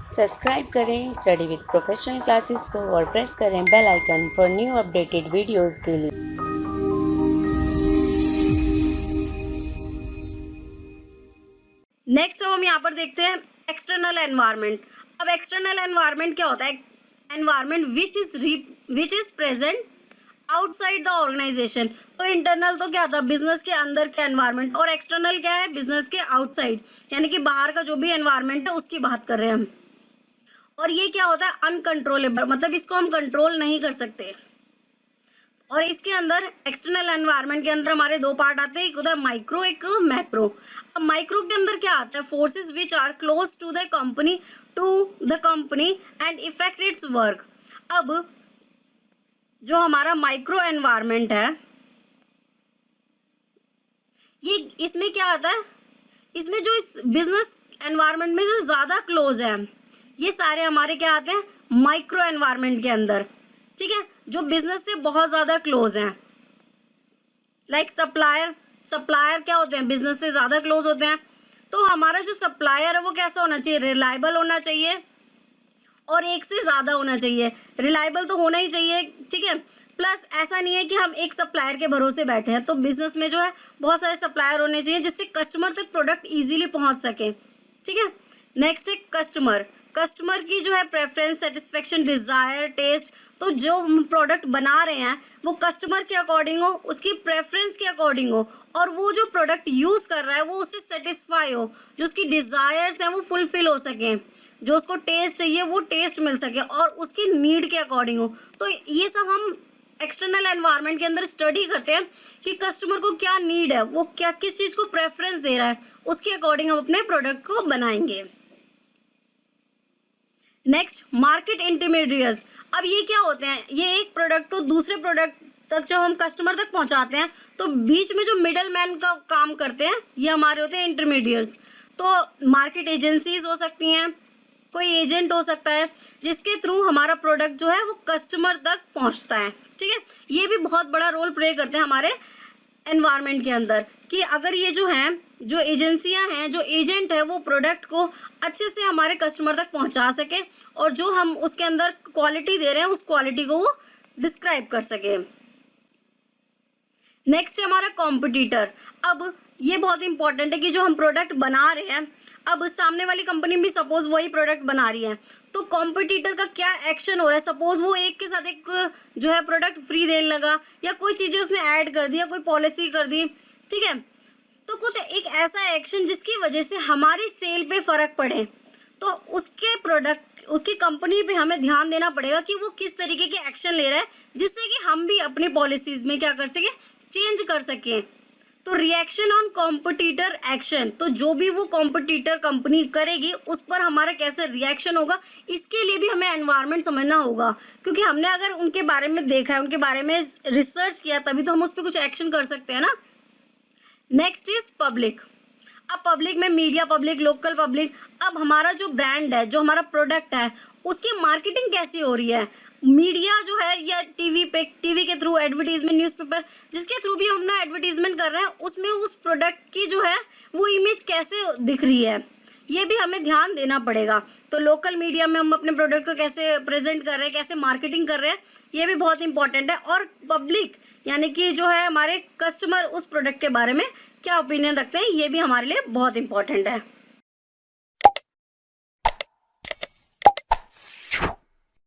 Subscribe करें study with professional classes को और प्रेस करें bell icon for new updated videos के लिए। नेक्स्ट अब हम यहाँ पर देखते हैं एक्सटर्नल एनवायरनमेंट। अब एक्सटर्नल एनवायरनमेंट क्या होता है? Environment which is present outside the organisation. तो इंटरनल तो क्या था, बिजनेस के अंदर का एनवायरनमेंट, और एक्सटर्नल क्या है, बिजनेस के आउटसाइड, यानी कि बाहर का जो भी एनवायरनमेंट है उसकी बात कर रहे हैं हम। और ये क्या होता है, अनकंट्रोलेबल, मतलब इसको हम कंट्रोल नहीं कर सकते। और इसके अंदर एक्सटर्नल एनवायरनमेंट के अंदर हमारे दो पार्ट आते हैं, एक होता है माइक्रो, एक मैक्रो। अब माइक्रो के अंदर क्या आता है, forces which are close to the company and effect its work. अब जो हमारा माइक्रो एनवायरनमेंट है, ये इसमें क्या आता है, इसमें जो इस बिजनेस एनवायरनमेंट में जो ज्यादा क्लोज है, ये सारे हमारे क्या आते हैं, माइक्रो एनवायरनमेंट के अंदर। ठीक है, जो बिजनेस से बहुत ज्यादा क्लोज हैं, लाइक सप्लायर क्या होते हैं, बिजनेस से ज्यादा क्लोज होते हैं। तो हमारा जो सप्लायर है वो कैसा होना चाहिए, रिलायबल होना चाहिए और एक से ज्यादा होना चाहिए। रिलायबल तो होना ही चाहिए, ठीक है। प्लस ऐसा नहीं है कि हम एक सप्लायर के भरोसे बैठे हैं, तो बिजनेस में जो है बहुत सारे सप्लायर होने चाहिए जिससे कस्टमर तक प्रोडक्ट इजीली पहुंच सके। ठीक है, नेक्स्ट है कस्टमर की जो है प्रेफरेंस, सेटिस्फेक्शन, डिजायर, टेस्ट। तो जो हम प्रोडक्ट बना रहे हैं वो कस्टमर के अकॉर्डिंग हो, उसकी प्रेफरेंस के अकॉर्डिंग हो, और वो जो प्रोडक्ट यूज कर रहा है वो उससे सेटिस्फाई हो, जो उसकी डिजायर्स हैं वो फुलफिल हो सके, जो उसको टेस्ट चाहिए वो टेस्ट मिल सके और उसकी नीड के अकॉर्डिंग हो। तो ये सब हम एक्सटर्नल एनवायरनमेंट के अंदर स्टडी करते हैं कि कस्टमर को क्या नीड है, वो क्या किस चीज को प्रेफरेंस दे रहा है, उसके अकॉर्डिंग हम अपने प्रोडक्ट को बनाएंगे। Next, market intermediates. अब ये क्या होते हैं, ये एक प्रोडक्ट को दूसरे प्रोडक्ट तक जब हम कस्टमर तक पहुंचाते हैं तो बीच में जो मिडल मैन का काम करते हैं ये हमारे होते हैं इंटरमीडिएट्स। तो मार्केट एजेंसीज हो सकती हैं, कोई एजेंट हो सकता है जिसके थ्रू हमारा प्रोडक्ट जो है वो कस्टमर तक पहुंचता है। ठीक है, ये भी बहुत बड़ा रोल प्ले करते हैं हमारे एनवायरनमेंट के अंदर, कि अगर ये जो हैं, जो एजेंसियां हैं, जो एजेंट है, वो प्रोडक्ट को अच्छे से हमारे कस्टमर तक पहुंचा सके और जो हम उसके अंदर क्वालिटी दे रहे हैं उस क्वालिटी को वो डिस्क्राइब कर सके। नेक्स्ट है हमारा कॉम्पिटिटर। अब ये बहुत इंपॉर्टेंट है कि जो हम प्रोडक्ट बना रहे हैं, अब सामने वाली कंपनी भी सपोज वही प्रोडक्ट बना रही है, तो कॉम्पिटिटर का क्या एक्शन हो रहा है। सपोज वो एक के साथ एक जो है प्रोडक्ट फ्री देने लगा, या कोई चीजें उसने ऐड कर दी, या कोई पॉलिसी कर दी। ठीक है, तो कुछ एक ऐसा एक्शन जिसकी वजह से हमारी सेल पे फर्क पड़े, तो उसके प्रोडक्ट, उसकी कंपनी पे हमें ध्यान देना पड़ेगा कि वो किस तरीके के एक्शन ले रहा है, जिससे कि हम भी अपनी पॉलिसीज में क्या कर सके, चेंज कर सके। तो रिएक्शन ऑन कॉम्पिटिटर एक्शन, तो जो भी वो कॉम्पिटिटर कंपनी करेगी उस पर हमारा कैसे रिएक्शन होगा, इसके लिए भी हमें एनवायरनमेंट समझना होगा, क्योंकि हमने अगर उनके बारे में देखा है, उनके बारे में रिसर्च किया, तभी तो हम उस पर कुछ एक्शन कर सकते हैं ना। Next is public. अब पब्लिक में मीडिया पब्लिक, लोकल पब्लिक। अब हमारा जो ब्रांड है, जो हमारा प्रोडक्ट है, उसकी मार्केटिंग कैसी हो रही है, मीडिया जो है या टीवी के थ्रू एडवर्टीजमेंट, न्यूज़पेपर, जिसके थ्रू भी हम ना एडवर्टीजमेंट कर रहे हैं, उसमें उस प्रोडक्ट की जो है वो इमेज कैसे दिख रही है, ये भी हमें ध्यान देना पड़ेगा। तो लोकल मीडिया में हम अपने प्रोडक्ट को कैसे प्रेजेंट कर रहे हैं, कैसे मार्केटिंग कर रहे हैं, ये भी बहुत इंपॉर्टेंट है। और पब्लिक यानी कि जो है हमारे कस्टमर उस प्रोडक्ट के बारे में क्या ओपिनियन रखते हैं, ये भी हमारे लिए बहुत इंपॉर्टेंट है।